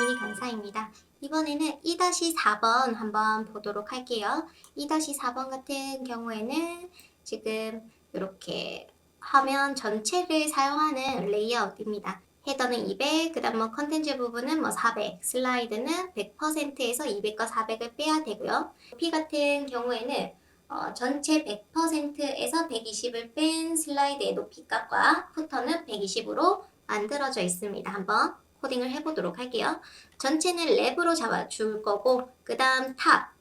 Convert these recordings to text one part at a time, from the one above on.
주시니 감사합니다. 이번에는 2-4번 한번 보도록 할게요. 2-4번 같은 경우에는 지금 이렇게 화면 전체를 사용하는 레이아웃입니다. 헤더는 200, 그 다음 컨텐츠 부분은 400, 슬라이드는 100%에서 200과 400을 빼야 되고요. P 같은 경우에는 전체 100%에서 120을 뺀 슬라이드의 높이 값과 푸터는 120으로 만들어져 있습니다. 한번 코딩을 해보도록 할게요. 전체는 랩으로 잡아줄 거고, 그 다음 탑,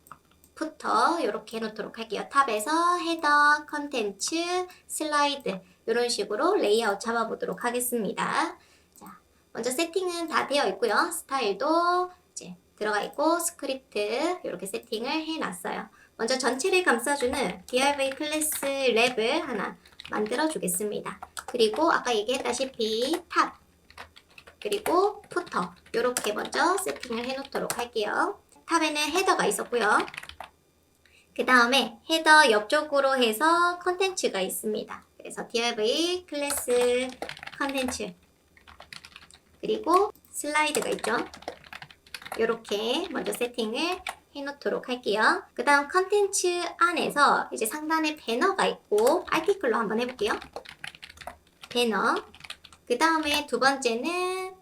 푸터 이렇게 해놓도록 할게요. 탑에서 헤더, 컨텐츠, 슬라이드 이런 식으로 레이아웃 잡아보도록 하겠습니다. 자, 먼저 세팅은 다 되어 있고요. 스타일도 이제 들어가 있고 스크립트 이렇게 세팅을 해놨어요. 먼저 전체를 감싸주는 div 클래스 랩을 하나 만들어 주겠습니다. 그리고 아까 얘기했다시피 탑 그리고 푸터 이렇게 먼저 세팅을 해놓도록 할게요. 탑에는 헤더가 있었고요. 그 다음에 헤더 옆쪽으로 해서 컨텐츠가 있습니다. 그래서 div 클래스 컨텐츠 그리고 슬라이드가 있죠. 이렇게 먼저 세팅을 해놓도록 할게요. 그 다음 컨텐츠 안에서 이제 상단에 배너가 있고 아티클로 한번 해볼게요. 배너 그 다음에 두 번째는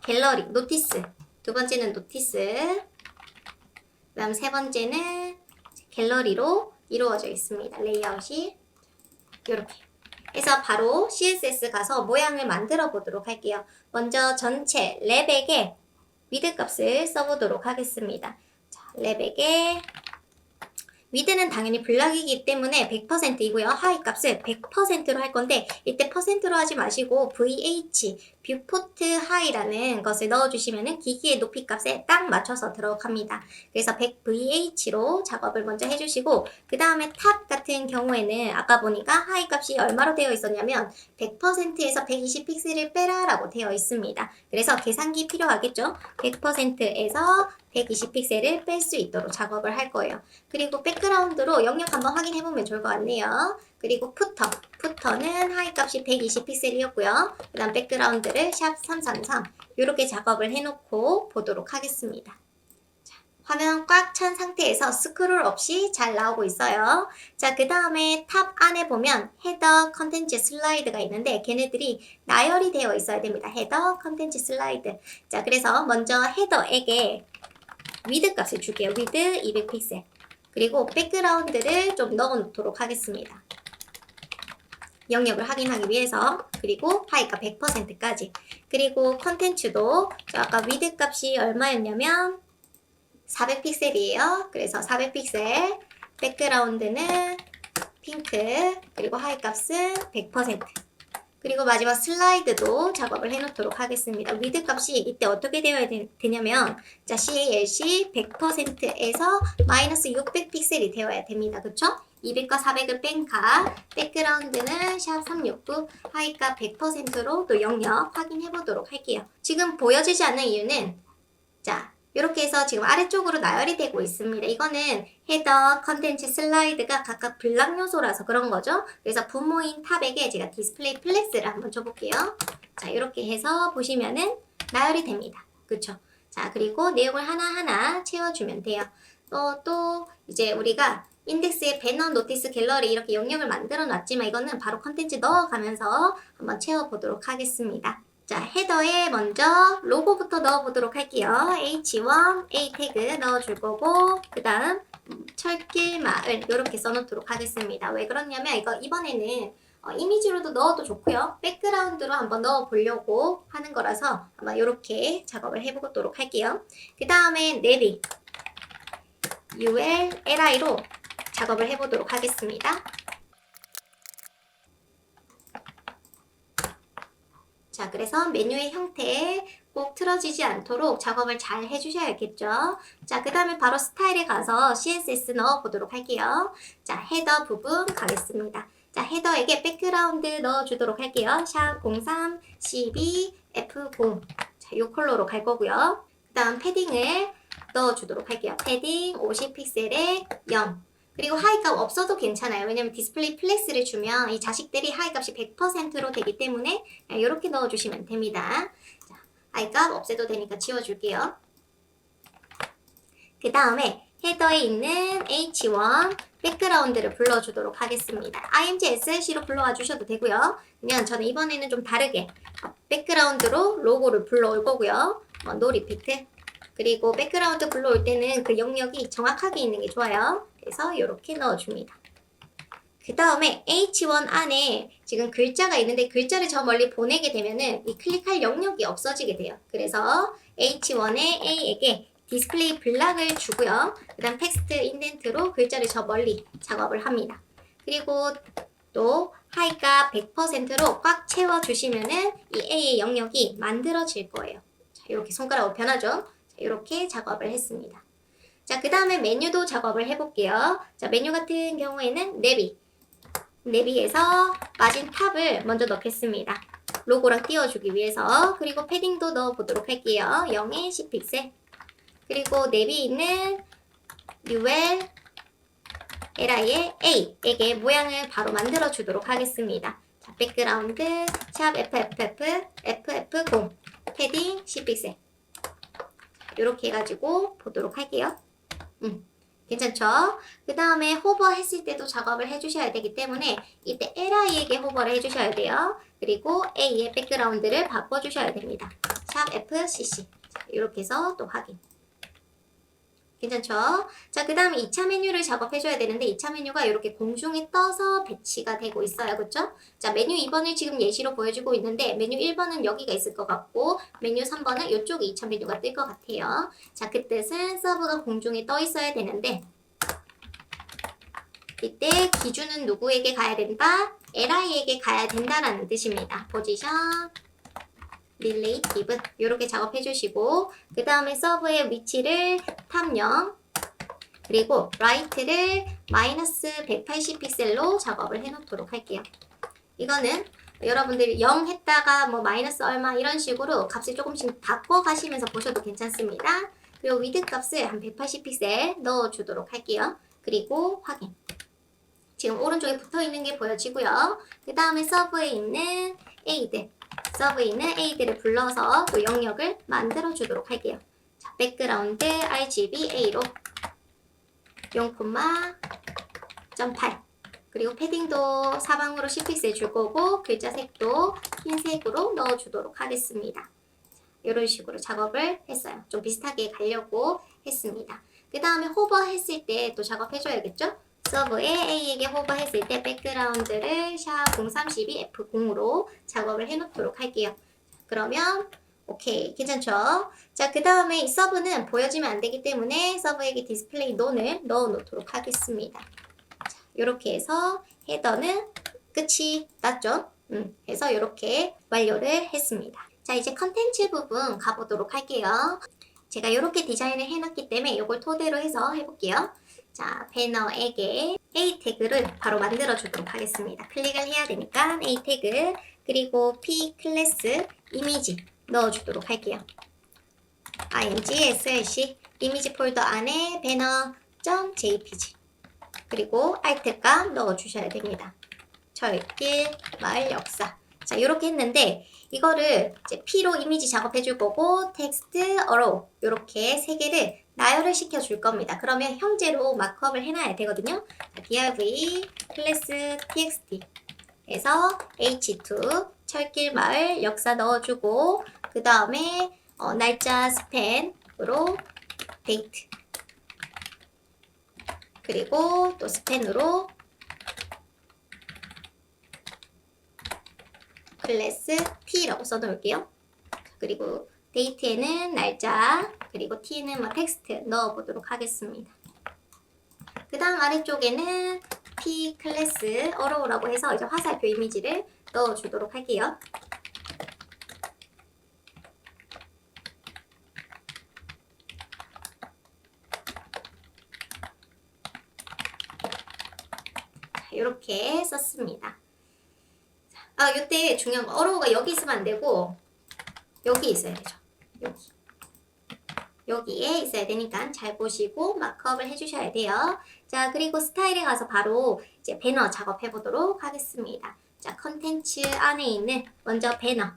갤러리, 노티스 두 번째는 노티스 그 다음 세 번째는 갤러리로 이루어져 있습니다. 레이아웃이 이렇게 해서 바로 CSS 가서 모양을 만들어 보도록 할게요. 먼저 전체 랩에게 위드 값을 써보도록 하겠습니다. 자, 랩에게 위드는 당연히 블락이기 때문에 100%이고요. 하이 값을 100%로 할 건데 이때 퍼센트로 하지 마시고 VH, 뷰포트 하이라는 것을 넣어주시면 기기의 높이 값에 딱 맞춰서 들어갑니다. 그래서 100VH로 작업을 먼저 해주시고 그 다음에 탑 같은 경우에는 아까 보니까 하이 값이 얼마로 되어 있었냐면 100%에서 120 픽셀을 빼라 라고 되어 있습니다. 그래서 계산기 필요하겠죠? 100%에서 120 픽셀을 뺄 수 있도록 작업을 할 거예요. 그리고 백그라운드로 영역 한번 확인해보면 좋을 것 같네요. 그리고 푸터는 하이 값이 120 픽셀이었고요. 그 다음 백그라운드를 샵 333 이렇게 작업을 해놓고 보도록 하겠습니다. 자, 화면 꽉 찬 상태에서 스크롤 없이 잘 나오고 있어요. 자, 그 다음에 탑 안에 보면 헤더, 컨텐츠, 슬라이드가 있는데 걔네들이 나열이 되어 있어야 됩니다. 헤더, 컨텐츠, 슬라이드. 자, 그래서 먼저 헤더에게 위드 값을 줄게요. 위드 200픽셀. 그리고 백그라운드를 좀 넣어 놓도록 하겠습니다. 영역을 확인하기 위해서. 그리고 하이값 100%까지. 그리고 컨텐츠도 아까 위드 값이 얼마였냐면 400픽셀이에요. 그래서 400픽셀. 백그라운드는 핑크. 그리고 하이 값은 100%. 그리고 마지막 슬라이드도 작업을 해놓도록 하겠습니다. 위드 값이 이때 어떻게 되어야 되냐면 자 CALC 100%에서 마이너스 600 픽셀이 되어야 됩니다. 그쵸? 200과 400을 뺀 값, 백그라운드는 샵 369, 하이값 100%로 또 영역 확인해 보도록 할게요. 지금 보여지지 않는 이유는 자 이렇게 해서 지금 아래쪽으로 나열이 되고 있습니다. 이거는 헤더, 컨텐츠, 슬라이드가 각각 블락 요소라서 그런 거죠. 그래서 부모인 탑에게 제가 디스플레이 플렉스를 한번 줘볼게요. 자, 이렇게 해서 보시면은 나열이 됩니다. 그쵸? 자, 그리고 내용을 하나하나 채워주면 돼요. 또 이제 우리가 인덱스에 배너, 노티스, 갤러리 이렇게 영역을 만들어 놨지만 이거는 바로 컨텐츠 넣어가면서 한번 채워보도록 하겠습니다. 자, 헤더에 먼저 로고부터 넣어보도록 할게요. H1, A 태그 넣어줄 거고 그 다음 철길 마을 이렇게 써놓도록 하겠습니다. 왜 그러냐면 이번에는 이미지로도 넣어도 좋고요. 백그라운드로 한번 넣어보려고 하는 거라서 아마 이렇게 작업을 해보도록 할게요. 그 다음에 내비 ULLI로 작업을 해보도록 하겠습니다. 자, 그래서 메뉴의 형태에 꼭 틀어지지 않도록 작업을 잘 해주셔야겠죠. 자, 그 다음에 바로 스타일에 가서 CSS 넣어보도록 할게요. 자, 헤더 부분 가겠습니다. 자, 헤더에게 백그라운드 넣어주도록 할게요. 샵 03 12 F0 자, 이 컬러로 갈 거고요. 그 다음 패딩을 넣어주도록 할게요. 패딩 50픽셀에 0 그리고 하이값 없어도 괜찮아요. 왜냐면 디스플레이 플렉스를 주면 이 자식들이 하이값이 100%로 되기 때문에 이렇게 넣어주시면 됩니다. 자, 하이값 없애도 되니까 지워줄게요. 그 다음에 헤더에 있는 H1 백그라운드를 불러주도록 하겠습니다. img slc로 불러와 주셔도 되고요. 그냥 저는 이번에는 좀 다르게 백그라운드로 로고를 불러올 거고요. 노 리피트. 그리고 백그라운드 불러올 때는 그 영역이 정확하게 있는 게 좋아요. 그래서 이렇게 넣어줍니다. 그 다음에 H1 안에 지금 글자가 있는데 글자를 저 멀리 보내게 되면은 이 클릭할 영역이 없어지게 돼요. 그래서 H1의 A에게 디스플레이 블락을 주고요. 그 다음 텍스트 인덴트로 글자를 저 멀리 작업을 합니다. 그리고 또 하이가 100%로 꽉 채워주시면은 이 A의 영역이 만들어질 거예요. 자, 이렇게 손가락으로 변하죠. 자, 이렇게 작업을 했습니다. 자, 그 다음에 메뉴도 작업을 해볼게요. 자, 메뉴 같은 경우에는 내비에서 마진 탑을 먼저 넣겠습니다. 로고랑 띄워주기 위해서. 그리고 패딩도 넣어보도록 할게요. 0에 10픽셀. 그리고 내비 있는 UL LI의 A에게 모양을 바로 만들어 주도록 하겠습니다. 자, 백그라운드 샵 FFF 0 패딩 10픽셀 이렇게 해가지고 보도록 할게요. 괜찮죠? 그 다음에 호버 했을 때도 작업을 해주셔야 되기 때문에 이때 LI에게 호버를 해주셔야 돼요. 그리고 A의 백그라운드를 바꿔주셔야 됩니다. 샵 FCC 이렇게 해서 또 확인. 괜찮죠? 자, 그 다음에 2차 메뉴를 작업해줘야 되는데 2차 메뉴가 이렇게 공중에 떠서 배치가 되고 있어요. 그쵸? 자, 메뉴 2번을 지금 예시로 보여주고 있는데 메뉴 1번은 여기가 있을 것 같고 메뉴 3번은 이쪽에 2차 메뉴가 뜰 것 같아요. 자, 그 뜻은 서브가 공중에 떠 있어야 되는데 이때 기준은 누구에게 가야 된다? LI에게 가야 된다라는 뜻입니다. 포지션 릴레이티브 이렇게 작업해 주시고 그 다음에 서브의 위치를 탑0 그리고 라이트를 마이너스 180픽셀로 작업을 해 놓도록 할게요. 이거는 여러분들이 0 했다가 뭐 마이너스 얼마 이런 식으로 값을 조금씩 바꿔 가시면서 보셔도 괜찮습니다. 그리고 위드 값을 한 180픽셀 넣어 주도록 할게요. 그리고 확인. 지금 오른쪽에 붙어 있는 게 보여지고요. 그 다음에 서브에 있는 에이드를 불러서 또 영역을 만들어 주도록 할게요. 자, 백그라운드 RGB A로 0,8 그리고 패딩도 사방으로 10픽셀 줄 거고 글자 색도 흰색으로 넣어 주도록 하겠습니다. 이런 식으로 작업을 했어요. 좀 비슷하게 가려고 했습니다. 그 다음에 호버 했을 때 또 작업해 줘야겠죠? 서브에 A에게 호버했을 때 백그라운드를 샵 032 F0으로 작업을 해놓도록 할게요. 그러면 오케이 괜찮죠? 자, 그 다음에 이 서브는 보여지면 안 되기 때문에 서브에게 디스플레이 논을 넣어 놓도록 하겠습니다. 자, 이렇게 해서 헤더는 끝이 났죠? 해서 이렇게 완료를 했습니다. 자, 이제 컨텐츠 부분 가보도록 할게요. 제가 이렇게 디자인을 해놨기 때문에 이걸 토대로 해서 해볼게요. 자, 배너에게 A 태그를 바로 만들어 주도록 하겠습니다. 클릭을 해야 되니까 A 태그 그리고 P 클래스 이미지 넣어 주도록 할게요. img slc 이미지 폴더 안에 banner.jpg 그리고 알트값 넣어 주셔야 됩니다. 철길 마을 역사. 자, 이렇게 했는데 이거를 이제 P로 이미지 작업해 줄 거고 텍스트, 어로우 이렇게 세 개를 나열을 시켜 줄 겁니다. 그러면 형제로 마크업을 해놔야 되거든요. 자, div 클래스 txt 에서 h2 철길 마을 역사 넣어주고 그 다음에 날짜 스팬으로 데이트 그리고 또 스팬으로 클래스 T라고 써놓을게요. 그리고 데이트에는 날짜, 그리고 T는 뭐 텍스트 넣어보도록 하겠습니다. 그 다음 아래쪽에는 P 클래스 어로우라고 해서 이제 화살표 이미지를 넣어주도록 할게요. 이렇게 썼습니다. 아, 이때 중요한 거 어로우가 여기 있으면 안 되고 여기 있어야 되죠. 여기에 있어야 되니까 잘 보시고 마크업을 해주셔야 돼요. 자, 그리고 스타일에 가서 바로 이제 배너 작업해 보도록 하겠습니다. 자, 컨텐츠 안에 있는 먼저 배너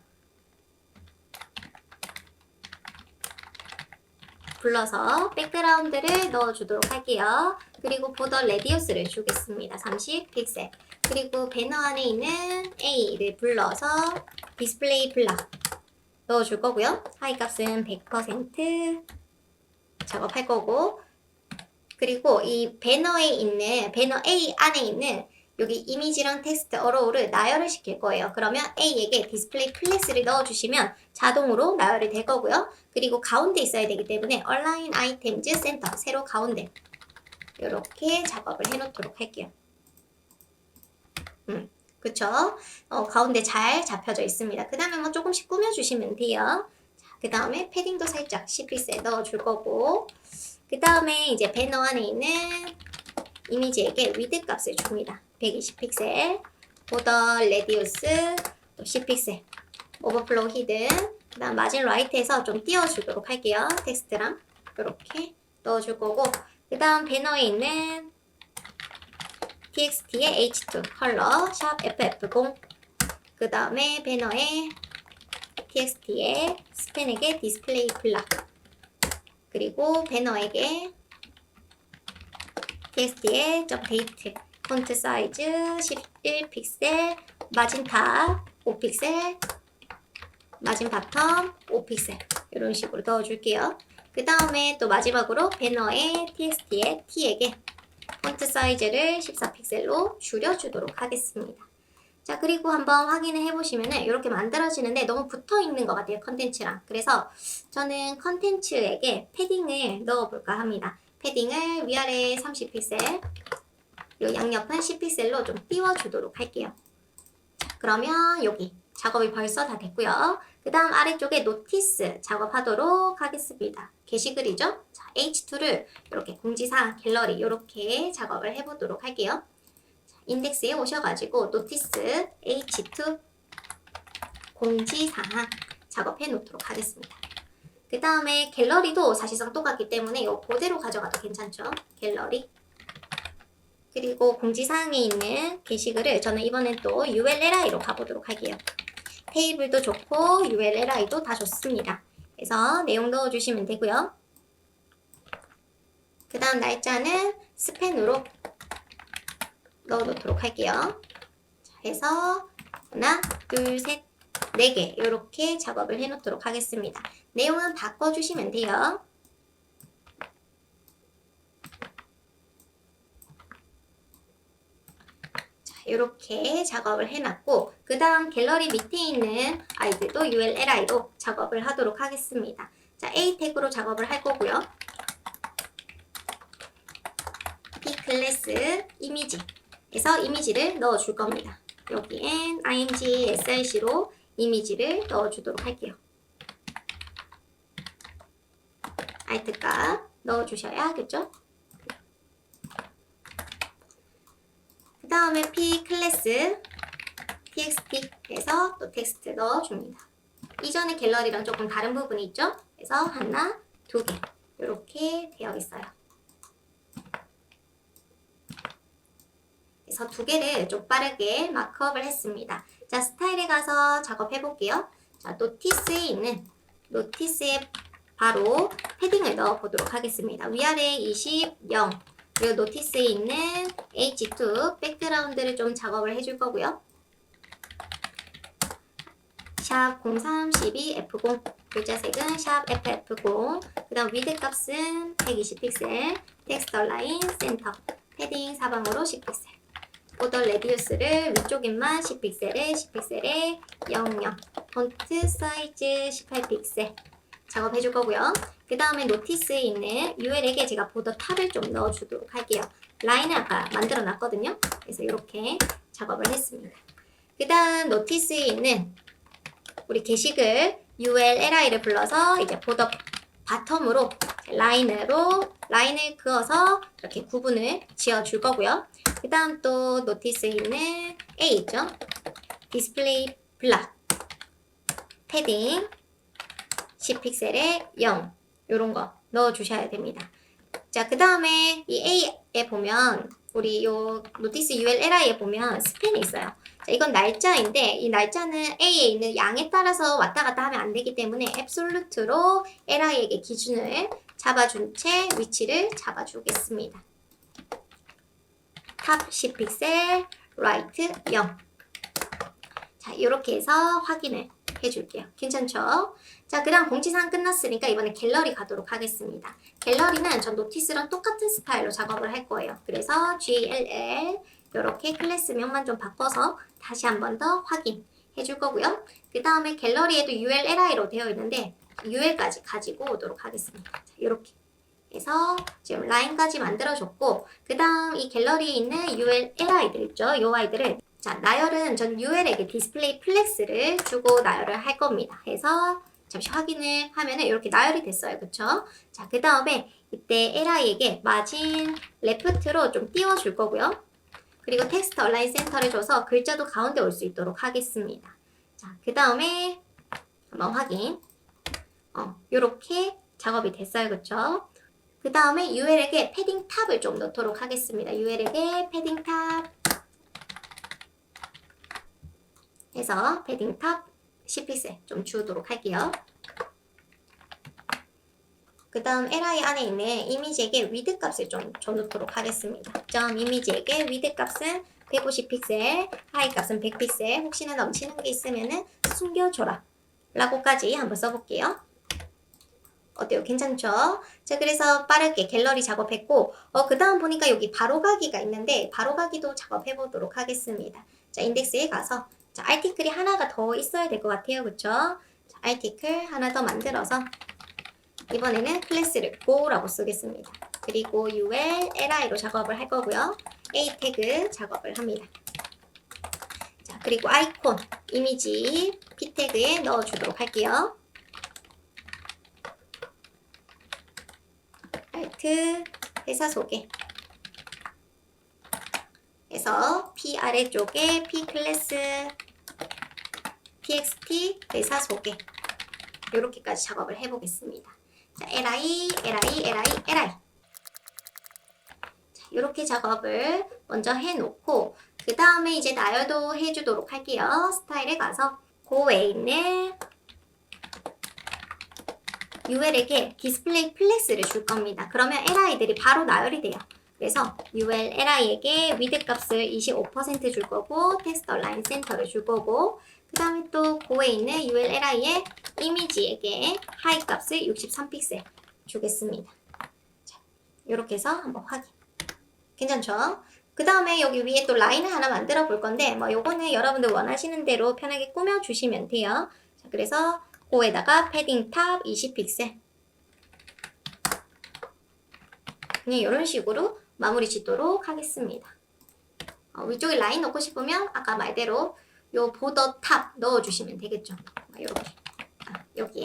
불러서 백그라운드를 넣어주도록 할게요. 그리고 보더 레디우스를 주겠습니다. 30픽셀. 그리고 배너 안에 있는 A를 불러서 디스플레이 블락 넣어줄 거고요. 하이 값은 100% 작업할 거고, 그리고 이 배너에 있는 배너 A 안에 있는 여기 이미지랑 텍스트 어로우를 나열을 시킬 거예요. 그러면 A에게 디스플레이 플랫을 넣어주시면 자동으로 나열이 될 거고요. 그리고 가운데 있어야 되기 때문에 Align Items Center, 세로 가운데 이렇게 작업을 해놓도록 할게요. 그쵸? 가운데 잘 잡혀져 있습니다. 그 다음에 뭐 조금씩 꾸며주시면 돼요. 그 다음에 패딩도 살짝 10픽셀 넣어줄 거고, 그 다음에 이제 배너 안에 있는 이미지에게 위드 값을 줍니다. 120픽셀, 보더 레디우스 또 10픽셀, 오버플로우 히든, 그 다음 마진 라이트에서 좀 띄워주도록 할게요. 텍스트랑 이렇게 넣어줄 거고, 그 다음 배너에 있는 txt의 h2 컬러 샵 ff0, 그 다음에 배너에 txt의 스펜에게 디스플레이 블락, 그리고 배너에게 txt의 데이트 폰트 사이즈 11픽셀, 마진 탑 5픽셀, 마진 바텀 5픽셀 이런 식으로 넣어줄게요. 그 다음에 또 마지막으로 배너에 txt의 t에게 폰트 사이즈를 14픽셀로 줄여주도록 하겠습니다. 자, 그리고 한번 확인을 해보시면 이렇게 만들어지는데 너무 붙어있는 것 같아요, 컨텐츠랑. 그래서 저는 컨텐츠에게 패딩을 넣어볼까 합니다. 패딩을 위아래 30픽셀, 그리고 양옆은 10픽셀로 좀 띄워주도록 할게요. 자, 그러면 여기 작업이 벌써 다 됐고요. 그 다음 아래쪽에 노티스 작업하도록 하겠습니다. 게시글이죠? 자, H2를 이렇게 공지사항, 갤러리 이렇게 작업을 해보도록 할게요. 자, 인덱스에 오셔가지고 노티스 H2 공지사항 작업해 놓도록 하겠습니다. 그 다음에 갤러리도 사실상 똑같기 때문에 이거 그대로 가져가도 괜찮죠? 갤러리. 그리고 공지사항에 있는 게시글을 저는 이번엔 또 ULLI로 가보도록 할게요. 테이블도 좋고 ULLI도 다 좋습니다. 그래서 내용 넣어주시면 되고요. 그 다음 날짜는 스펜으로 넣어놓도록 할게요. 자, 해서 하나, 둘, 셋, 4개 이렇게 작업을 해놓도록 하겠습니다. 내용은 바꿔주시면 돼요. 이렇게 작업을 해놨고, 그 다음 갤러리 밑에 있는 아이들도 ULLI로 작업을 하도록 하겠습니다. 자, A 태그로 작업을 할 거고요. P 클래스 이미지에서 이미지를 넣어줄 겁니다. 여기엔 img src로 이미지를 넣어주도록 할게요. alt 값 넣어주셔야겠죠? 그 다음에 P 클래스 txt에서 또 텍스트 넣어줍니다. 이전에 갤러리랑 조금 다른 부분이 있죠? 그래서 하나, 2개 이렇게 되어 있어요. 그래서 2개를 좀 빠르게 마크업을 했습니다. 자, 스타일에 가서 작업해 볼게요. 자, 노티스에 바로 패딩을 넣어 보도록 하겠습니다. 위아래 20, 0. 그리고 노티스에 있는 H2 백그라운드를 좀 작업을 해줄 거고요. 샵 0312 F0 글자색은 샵 FF0. 그 다음 위드 값은 120픽셀, 텍스트 얼라인 센터, 패딩 사방으로 10픽셀, 보더 레디우스를 위쪽인만 10픽셀에 10픽셀에 00, 폰트 사이즈 18픽셀 작업해 줄 거고요. 그 다음에 노티스에 있는 UL에게 제가 보더 탑을 좀 넣어주도록 할게요. 라인을 아까 만들어 놨거든요. 그래서 이렇게 작업을 했습니다. 그 다음 노티스에 있는 우리 게시글 ULLI를 불러서 이제 보더 바텀으로 라인을 그어서 이렇게 구분을 지어 줄 거고요. 그 다음 또 노티스에 있는 A 있죠? 디스플레이 블락, 패딩 10픽셀에 0 요런 거 넣어 주셔야 됩니다. 자, 그 다음에 이 A에 보면 우리 요 노티스 ULLI에 보면 스펜이 있어요. 자, 이건 날짜인데 이 날짜는 A에 있는 양에 따라서 왔다 갔다 하면 안 되기 때문에 앱솔루트로 LI에게 기준을 잡아준 채 위치를 잡아주겠습니다. 탑 10픽셀, 라이트 0. 자, 이렇게 해서 확인을 해줄게요. 괜찮죠? 자, 그 다음 공지사항 끝났으니까 이번에 갤러리 가도록 하겠습니다. 갤러리는 전 노티스랑 똑같은 스타일로 작업을 할 거예요. 그래서 GLL 이렇게 클래스명만 좀 바꿔서 다시 한 번 더 확인해 줄 거고요. 그 다음에 갤러리에도 ULLI로 되어 있는데 UL까지 가지고 오도록 하겠습니다. 자, 이렇게 해서 지금 라인까지 만들어줬고 그 다음 이 갤러리에 있는 ULLI들 있죠? 이 아이들을 자, 나열은 전 UL에게 디스플레이 플렉스를 주고 나열을 할 겁니다. 해서 잠시 확인을 하면은 이렇게 나열이 됐어요. 그쵸? 자, 그 다음에 이때 LI에게 마진 레프트로 좀 띄워줄 거고요. 그리고 텍스트 얼라인 센터를 줘서 글자도 가운데 올 수 있도록 하겠습니다. 자, 그 다음에 한번 확인. 요렇게 작업이 됐어요. 그쵸? 그 다음에 UL에게 패딩 탑을 좀 넣도록 하겠습니다. UL에게 패딩 탑 해서 패딩 탑 10픽셀 좀 주도록 할게요. 그 다음 li 안에 있는 이미지에게 위드 값을 좀 줘놓도록 하겠습니다. 점 이미지에게 위드 값은 150픽셀, 하이 값은 100픽셀, 혹시나 넘치는 게 있으면은 숨겨줘라 라고까지 한번 써볼게요. 어때요? 괜찮죠? 자, 그래서 빠르게 갤러리 작업했고, 그 다음 보니까 여기 바로가기가 있는데, 바로가기도 작업해보도록 하겠습니다. 자, 인덱스에 가서, 자, 아티클이 하나가 더 있어야 될 것 같아요. 그쵸? 자, 아티클 하나 더 만들어서, 이번에는 클래스를 go라고 쓰겠습니다. 그리고 ul, li로 작업을 할 거고요. a 태그 작업을 합니다. 자, 그리고 아이콘, 이미지, p 태그에 넣어주도록 할게요. 알트, 회사 소개 해서 P 아래쪽에 P 클래스, txt, 회사 소개 이렇게까지 작업을 해보겠습니다. 자, li, li, li, li 자, 이렇게 작업을 먼저 해놓고 그 다음에 이제 나열도 해주도록 할게요. 스타일에 가서 고에 있는 UL에게 디스플레이 플렉스를 줄 겁니다. 그러면 LI들이 바로 나열이 돼요. 그래서 UL LI에게 위드 값을 25% 줄 거고 텍스트 얼라인 센터를 줄 거고 그 다음에 또 고에 있는 UL LI의 이미지에게 하이 값을 63픽셀 주겠습니다. 자, 이렇게 해서 한번 확인. 괜찮죠? 그 다음에 여기 위에 또 라인을 하나 만들어 볼 건데 뭐 요거는 여러분들 원하시는 대로 편하게 꾸며 주시면 돼요. 자, 그래서 고에다가 패딩 탑 20픽셀 그냥 이런 식으로 마무리 짓도록 하겠습니다. 위쪽에 라인 넣고 싶으면 아까 말대로 요 보더 탑 넣어주시면 되겠죠. 이렇게 여기에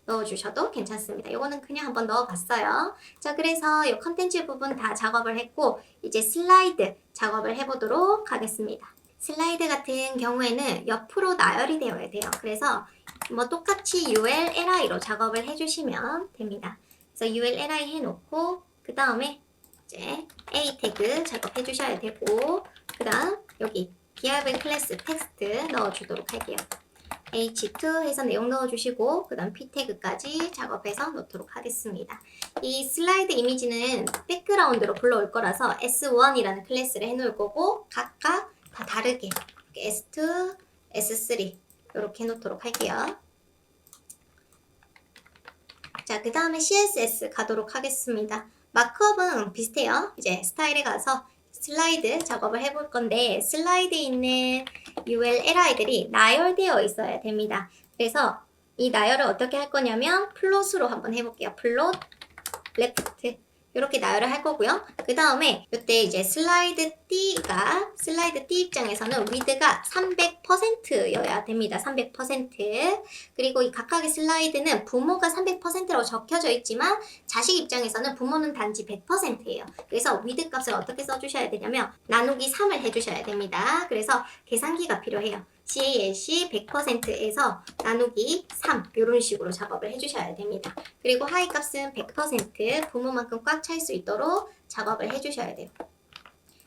넣어주셔도 괜찮습니다. 이거는 그냥 한번 넣어봤어요. 자, 그래서 이 컨텐츠 부분 다 작업을 했고 이제 슬라이드 작업을 해보도록 하겠습니다. 슬라이드 같은 경우에는 옆으로 나열이 되어야 돼요. 그래서 뭐 똑같이 ULLI로 작업을 해주시면 됩니다. 그래서 ULLI 해놓고 그 다음에 이제 A 태그 작업해 주셔야 되고 그 다음 여기 div 클래스 텍스트 넣어주도록 할게요. H2 해서 내용 넣어주시고 그 다음 P 태그까지 작업해서 놓도록 하겠습니다. 이 슬라이드 이미지는 백그라운드로 불러올 거라서 S1이라는 클래스를 해놓을 거고 각각 다 다르게 S2, S3 이렇게 해놓도록 할게요. 자, 그 다음에 CSS 가도록 하겠습니다. 마크업은 비슷해요. 이제 스타일에 가서 슬라이드 작업을 해볼 건데 슬라이드에 있는 ULLI들이 나열되어 있어야 됩니다. 그래서 이 나열을 어떻게 할 거냐면 플롯으로 한번 해볼게요. 플롯, 레프트 이렇게 나열을 할 거고요. 그 다음에 이때 이제 슬라이드 D 입장에서는 위드가 300%여야 됩니다. 300%. 그리고 이 각각의 슬라이드는 부모가 300%라고 적혀져 있지만 자식 입장에서는 부모는 단지 100%예요. 그래서 위드 값을 어떻게 써주셔야 되냐면 나누기 3을 해주셔야 됩니다. 그래서 계산기가 필요해요. CALC 100%에서 나누기 3 이런 식으로 작업을 해주셔야 됩니다. 그리고 하이 값은 100% 부모만큼 꽉 찰 수 있도록 작업을 해주셔야 돼요.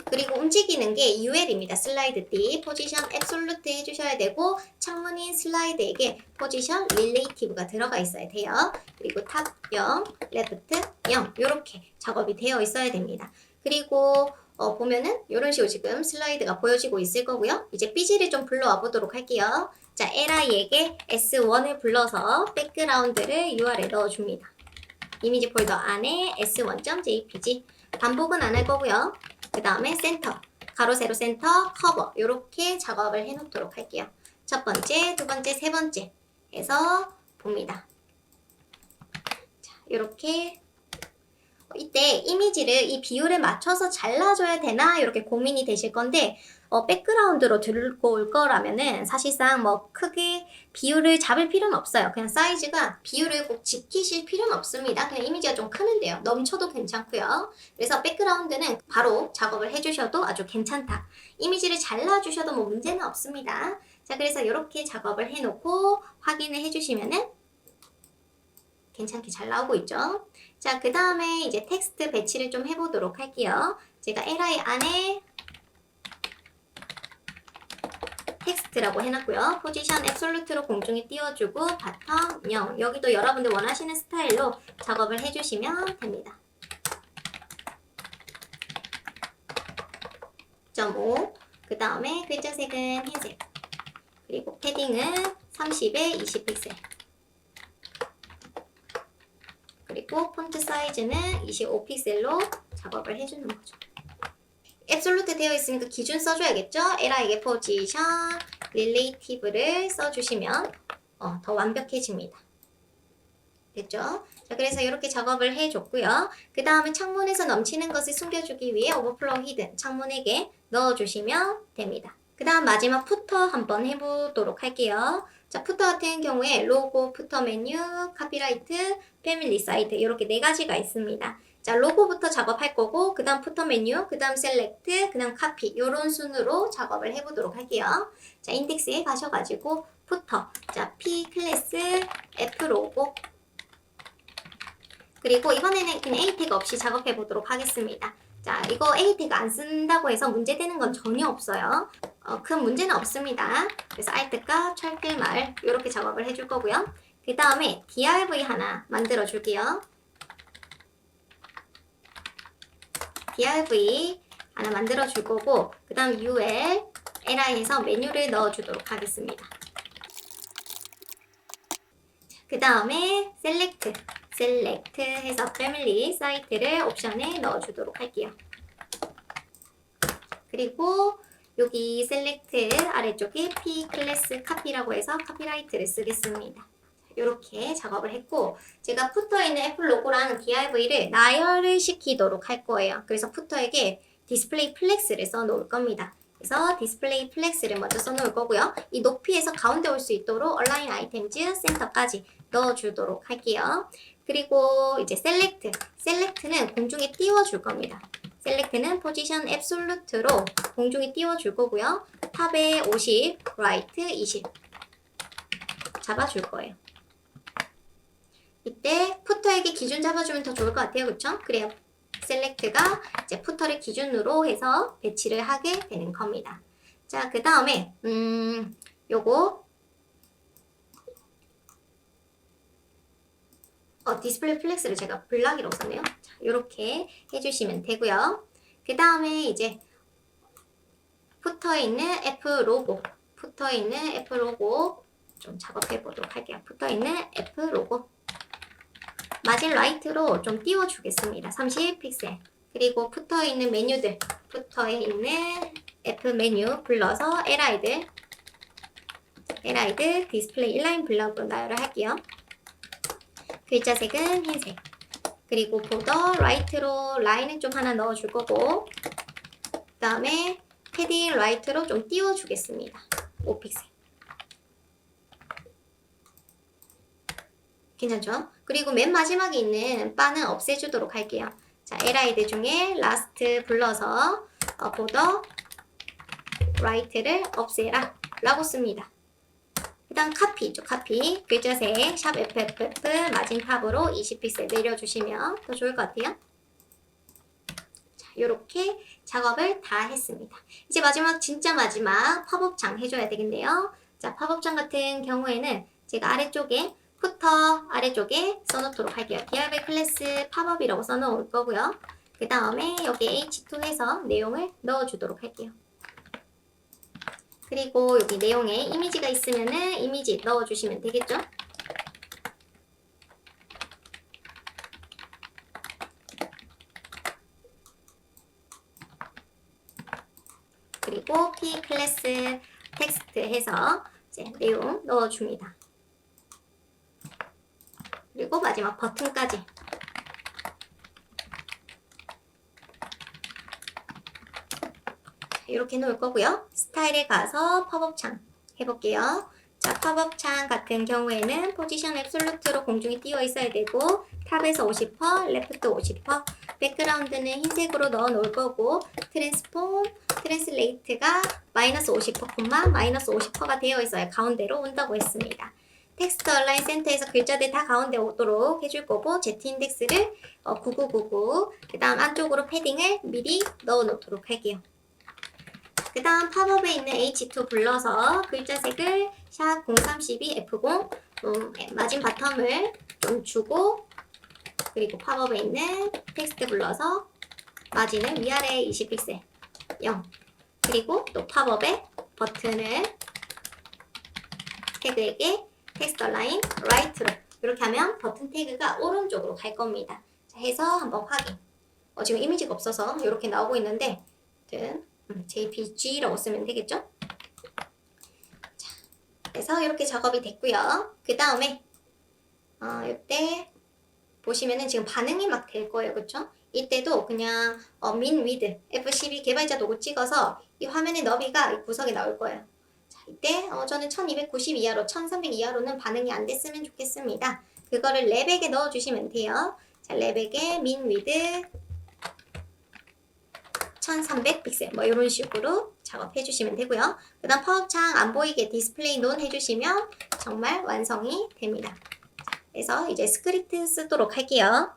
그 그리고 움직이는 게 UL입니다. 슬라이드 D. 포지션 앱솔루트 해주셔야 되고, 창문인 슬라이드에게 포지션 릴레이티브가 들어가 있어야 돼요. 그리고 탑 0, 레프트 0 이렇게 작업이 되어 있어야 됩니다. 그리고 보면은 이런 식으로 지금 슬라이드가 보여지고 있을 거고요. 이제 삐지를 좀 불러와 보도록 할게요. 자, li에게 s1을 불러서 백그라운드를 UR에 넣어줍니다. 이미지 폴더 안에 s1.jpg 반복은 안 할 거고요. 그 다음에 센터, 가로 세로 센터, 커버 이렇게 작업을 해놓도록 할게요. 첫 번째, 두 번째, 세 번째 해서 봅니다. 자, 이렇게 이때 이미지를 이 비율에 맞춰서 잘라줘야 되나 이렇게 고민이 되실 건데 백그라운드로 들고 올 거라면은 사실상 뭐 크게 비율을 잡을 필요는 없어요. 그냥 사이즈가 비율을 꼭 지키실 필요는 없습니다. 그냥 이미지가 좀 크는데요. 넘쳐도 괜찮고요. 그래서 백그라운드는 바로 작업을 해주셔도 아주 괜찮다. 이미지를 잘라주셔도 뭐 문제는 없습니다. 자, 그래서 이렇게 작업을 해놓고 확인을 해주시면은 괜찮게 잘 나오고 있죠. 자, 그 다음에 이제 텍스트 배치를 좀 해보도록 할게요. 제가 li 안에 텍스트라고 해놨고요. 포지션 앱솔루트로 공중에 띄워주고 바텀 0 여기도 여러분들 원하시는 스타일로 작업을 해주시면 됩니다. 0.5 그 다음에 글자색은 흰색 그리고 패딩은 30에 20픽셀 그리고 폰트 사이즈는 25픽셀로 작업을 해주는 거죠. 앱솔루트 되어 있으니까 기준 써줘야겠죠? li에게 포지션 릴레이티브를 써주시면 더 완벽해집니다. 됐죠? 자, 그래서 이렇게 작업을 해줬고요. 그 다음에 창문에서 넘치는 것을 숨겨주기 위해 오버플로우 히든 창문에게 넣어주시면 됩니다. 그 다음 마지막 푸터 한번 해보도록 할게요. 자, 푸터 같은 경우에 로고, 푸터 메뉴, 카피라이트, 패밀리 사이트 이렇게 네 가지가 있습니다. 자, 로고부터 작업할 거고 그 다음 푸터 메뉴, 그 다음 셀렉트, 그 다음 카피 이런 순으로 작업을 해보도록 할게요. 자, 인덱스에 가셔가지고 푸터, 자, P 클래스, F 로고 그리고 이번에는 그냥 A 태그 없이 작업해 보도록 하겠습니다. 자, 이거 A 태그 안 쓴다고 해서 문제되는 건 전혀 없어요. 큰 문제는 없습니다. 그래서 Alt과 철길말 이렇게 작업을 해줄 거고요. 그 다음에 div 하나 만들어 줄게요. div 하나 만들어 줄 거고 그 다음 ul, li에서 메뉴를 넣어 주도록 하겠습니다. 그 다음에 셀렉트 해서 패밀리 사이트를 옵션에 넣어주도록 할게요. 그리고 여기 셀렉트 아래쪽에 P 클래스 카피라고 해서 카피라이트를 쓰겠습니다. 이렇게 작업을 했고 제가 푸터에 있는 애플 로고랑 div를 나열을 시키도록 할 거예요. 그래서 푸터에게 디스플레이 플렉스를 써놓을 겁니다. 그래서 디스플레이 플렉스를 먼저 써놓을 거고요. 이 높이에서 가운데 올 수 있도록 얼라인 아이템즈 센터까지 넣어주도록 할게요. 그리고 이제 셀렉트는 공중에 띄워줄 겁니다. 셀렉트는 포지션 앱솔루트로 공중에 띄워줄 거고요. 탑에 50, 라이트 20 잡아줄 거예요. 이때 푸터에게 기준 잡아주면 더 좋을 것 같아요. 그쵸? 그래요. 셀렉트가 이제 푸터를 기준으로 해서 배치를 하게 되는 겁니다. 자, 그 다음에 요거 디스플레이 플렉스를 제가 블락이라고 썼네요. 자, 요렇게 해주시면 되고요. 그 다음에 이제 푸터에 있는 F 로고 좀 작업해 보도록 할게요. 푸터에 있는 F 로고 마진 라이트로 좀 띄워주겠습니다. 30픽셀. 그리고 푸터에 있는 메뉴들, 푸터에 있는 F 메뉴 불러서 LI들 디스플레이 인라인 블럭으로 나열을 할게요. 글자색은 흰색. 그리고 보더 라이트로 라인을 좀 하나 넣어줄 거고 그 다음에 패딩 라이트로 좀 띄워주겠습니다. 5픽셀. 괜찮죠? 그리고 맨 마지막에 있는 바는 없애주도록 할게요. 자, LID 중에 last 불러서 보더 라이트를 없애라 라고 씁니다. 그 다음 카피죠. 카피 글자색 샵 FFF 마진 탑으로 20픽셀 내려주시면 더 좋을 것 같아요. 자, 이렇게 작업을 다 했습니다. 이제 마지막 진짜 마지막 팝업창 해줘야 되겠네요. 자, 팝업창 같은 경우에는 제가 아래쪽에 후터 아래쪽에 써놓도록 할게요. 디아벨 클래스 팝업이라고 써놓을 거고요. 그 다음에 여기 H2 해서 내용을 넣어주도록 할게요. 그리고 여기 내용에 이미지가 있으면은 이미지 넣어주시면 되겠죠? 그리고 P 클래스 텍스트 해서 이제 내용 넣어줍니다. 그리고 마지막 버튼까지. 이렇게 놓을 거고요. 스타일에 가서 팝업창 해볼게요. 자, 팝업창 같은 경우에는 포지션 앱솔루트로 공중에 띄워 있어야 되고 탑에서 50%, 레프트 50%, 백그라운드는 흰색으로 넣어 놓을 거고 트랜슬레이트가 마이너스 50%, 마이너스 50%가 되어 있어야 가운데로 온다고 했습니다. 텍스트 얼라인 센터에서 글자들 다 가운데 오도록 해줄 거고 Z인덱스를 9999, 그 다음 안쪽으로 패딩을 미리 넣어 놓도록 할게요. 그 다음 팝업에 있는 H2 불러서 글자색을 샵 032 F0 마진 바텀을 좀 주고 그리고 팝업에 있는 텍스트 불러서 마진을 위아래 20픽셀 0 그리고 또 팝업에 버튼을 태그에게 텍스트 라인 라이트로 이렇게 하면 버튼 태그가 오른쪽으로 갈 겁니다. 자, 해서 한번 확인. 지금 이미지가 없어서 이렇게 나오고 있는데 JPG라고 쓰면 되겠죠? 자, 그래서 이렇게 작업이 됐고요. 그 다음에 이때 보시면은 지금 반응이 막 될 거예요, 그렇죠? 이때도 그냥 min with F12 개발자 도구 찍어서 이 화면의 너비가 이 구석에 나올 거예요. 자, 이때 저는 1290 이하로 1300 이하로는 반응이 안 됐으면 좋겠습니다. 그거를 랩에게 넣어주시면 돼요. 자, 랩에게 min with 1300 픽셀 뭐 이런 식으로 작업해 주시면 되고요. 그 다음 팝업창 안 보이게 디스플레이 논 해주시면 정말 완성이 됩니다. 그래서 이제 스크립트 쓰도록 할게요.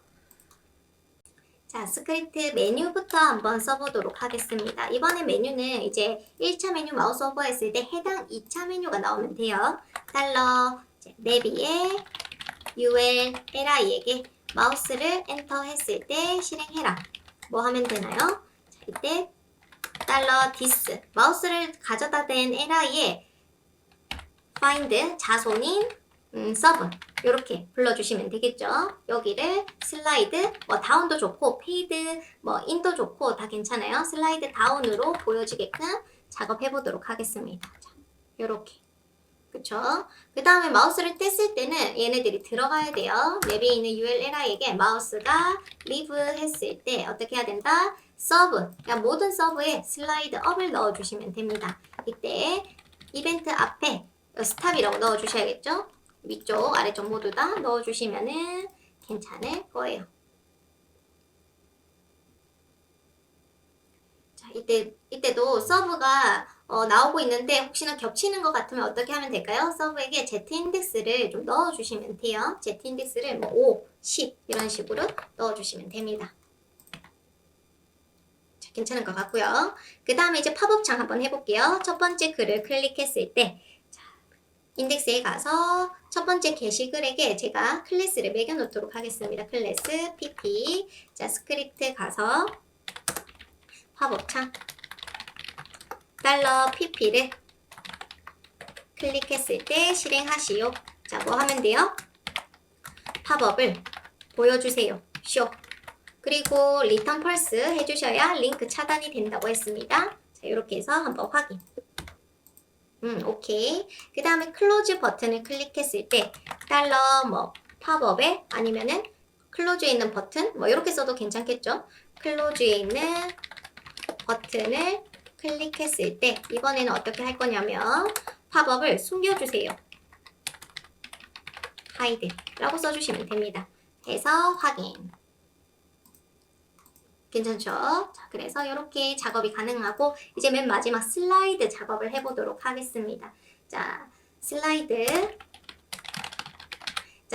자, 스크립트 메뉴부터 한번 써보도록 하겠습니다. 이번에 메뉴는 이제 1차 메뉴 마우스 오버 했을 때 해당 2차 메뉴가 나오면 돼요. 달러 내비에 ULLI에게 마우스를 엔터 했을 때 실행해라. 뭐 하면 되나요? 이때 달러 디스 마우스를 가져다 댄 LI에 find 자손인 서브 이렇게 불러주시면 되겠죠. 여기를 슬라이드 다운도 좋고 페이드 인도 좋고 다 괜찮아요. 슬라이드 다운으로 보여지게끔 작업해 보도록 하겠습니다. 자, 이렇게 그쵸? 그 다음에 마우스를 뗐을 때는 얘네들이 들어가야 돼요. 맵에 있는 ULLI에게 마우스가 리브 했을 때 어떻게 해야 된다? 서브, 그러니까 모든 서브에 슬라이드 업을 넣어주시면 됩니다. 이때 이벤트 앞에 스탑이라고 넣어주셔야겠죠? 위쪽, 아래쪽 모두 다 넣어주시면은 괜찮을 거예요. 자, 이때도 서브가 나오고 있는데 혹시나 겹치는 것 같으면 어떻게 하면 될까요? 서브에게 Z인덱스를 좀 넣어주시면 돼요. Z인덱스를 5, 10 이런 식으로 넣어주시면 됩니다. 자, 괜찮은 것 같고요. 그 다음에 이제 팝업창 한번 해볼게요. 첫 번째 글을 클릭했을 때 자, 인덱스에 가서 첫 번째 게시글에게 제가 클래스를 매겨놓도록 하겠습니다. 클래스 pp 자 스크립트 가서 팝업창 달러 pp를 클릭했을 때 실행하시오. 자, 뭐 하면 돼요? 팝업을 보여주세요. 쇼. 그리고 리턴 펄스 해주셔야 링크 차단이 된다고 했습니다. 자, 이렇게 해서 한번 확인. 오케이. 그 다음에 클로즈 버튼을 클릭했을 때 달러 팝업에 아니면은 클로즈에 있는 버튼 이렇게 써도 괜찮겠죠? 클로즈에 있는 버튼을 클릭했을 때 이번에는 어떻게 할 거냐면 팝업을 숨겨주세요. 하이드 라고 써주시면 됩니다. 해서 확인. 괜찮죠? 자, 그래서 이렇게 작업이 가능하고 이제 맨 마지막 슬라이드 작업을 해보도록 하겠습니다. 자, 슬라이드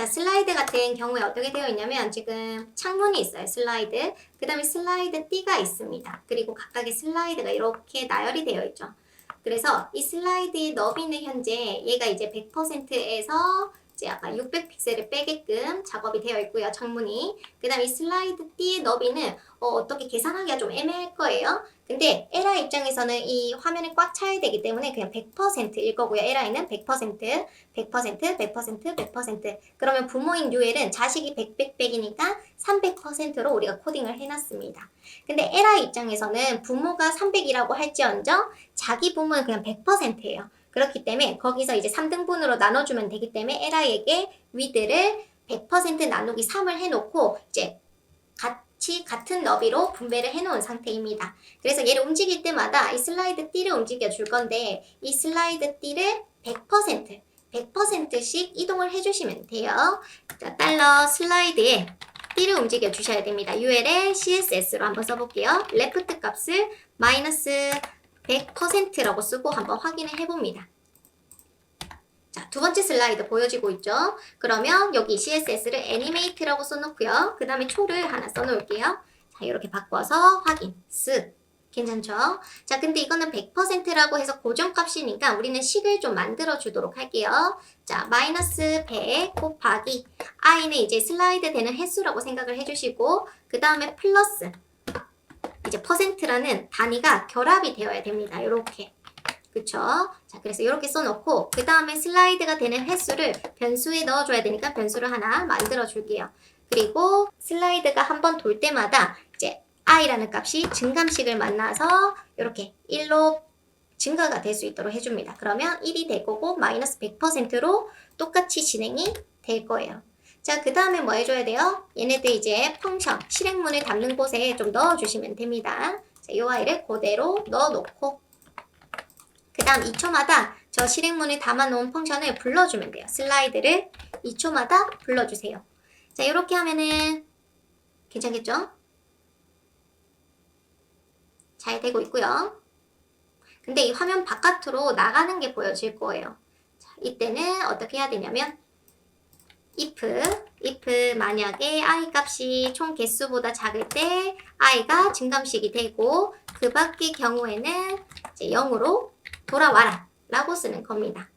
자, 슬라이드 같은 경우에 어떻게 되어 있냐면 지금 창문이 있어요. 슬라이드. 그 다음에 슬라이드 띠가 있습니다. 그리고 각각의 슬라이드가 이렇게 나열이 되어 있죠. 그래서 이 슬라이드의 너비는 현재 얘가 이제 100%에서 이제 약간 600픽셀을 빼게끔 작업이 되어 있고요. 창문이. 그 다음에 이 슬라이드 띠의 너비는 어떻게 계산하기가 좀 애매할 거예요. 근데 에라 입장에서는 이 화면을 꽉 차야 되기 때문에 그냥 100%일 거고요. 에라이는 100%, 100%, 100%, 100%. 그러면 부모인 류엘은 자식이 100이니까 300%로 우리가 코딩을 해놨습니다. 근데 에라 입장에서는 부모가 300이라고 할지언정 자기 부모는 그냥 100%예요. 그렇기 때문에 거기서 이제 3등분으로 나눠주면 되기 때문에 에라에게 위드를 100% 나누기 3을 해놓고 이제 같은 너비로 분배를 해놓은 상태입니다. 그래서 얘를 움직일 때마다 이 슬라이드 띠를 움직여 줄 건데 이 슬라이드 띠를 100%씩 이동을 해주시면 돼요. 자, 달러 슬라이드에 띠를 움직여 주셔야 됩니다. UL의 CSS로 한번 써볼게요. 레프트 값을 마이너스 100%라고 쓰고 한번 확인을 해봅니다. 자, 두 번째 슬라이드 보여지고 있죠? 그러면 여기 CSS를 애니메이트라고 써놓고요. 그 다음에 초를 하나 써놓을게요. 자, 이렇게 바꿔서 확인, 쓱. 괜찮죠? 자, 근데 이거는 100%라고 해서 고정값이니까 우리는 식을 좀 만들어 주도록 할게요. 자, 마이너스 100 곱하기 i는 이제 슬라이드 되는 횟수라고 생각을 해주시고 그 다음에 플러스 이제 퍼센트라는 단위가 결합이 되어야 됩니다. 이렇게. 그쵸? 자, 그래서 이렇게 써놓고 그 다음에 슬라이드가 되는 횟수를 변수에 넣어줘야 되니까 변수를 하나 만들어 줄게요. 그리고 슬라이드가 한번 돌 때마다 이제 i라는 값이 증감식을 만나서 이렇게 1로 증가가 될 수 있도록 해줍니다. 그러면 1이 될 거고 마이너스 100%로 똑같이 진행이 될 거예요. 자, 그 다음에 뭐 해줘야 돼요? 얘네들 이제 펑션, 실행문을 담는 곳에 좀 넣어주시면 됩니다. 자, 이 i를 그대로 넣어놓고 그 다음 2초마다 저 실행문을 담아놓은 펑션을 불러주면 돼요. 슬라이드를 2초마다 불러주세요. 자, 이렇게 하면은 괜찮겠죠? 잘 되고 있고요. 근데 이 화면 바깥으로 나가는 게 보여질 거예요. 자, 이때는 어떻게 해야 되냐면 if 만약에 i 값이 총 개수보다 작을 때 i가 증감식이 되고 그 밖의 경우에는 이제 0으로 돌아와라 라고 쓰는 겁니다.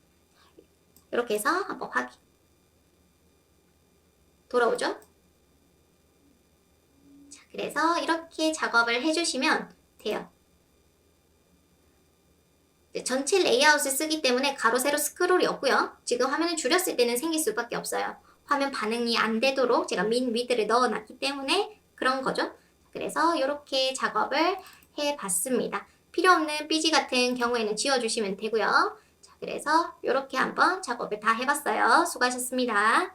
이렇게 해서 한번 확인. 돌아오죠? 자, 그래서 이렇게 작업을 해주시면 돼요. 전체 레이아웃을 쓰기 때문에 가로 세로 스크롤이 없고요. 지금 화면을 줄였을 때는 생길 수밖에 없어요. 화면 반응이 안 되도록 제가 민 위드를 넣어놨기 때문에 그런 거죠. 그래서 이렇게 작업을 해봤습니다. 필요 없는 삐지 같은 경우에는 지워주시면 되고요. 자, 그래서 이렇게 한번 작업을 다 해봤어요. 수고하셨습니다.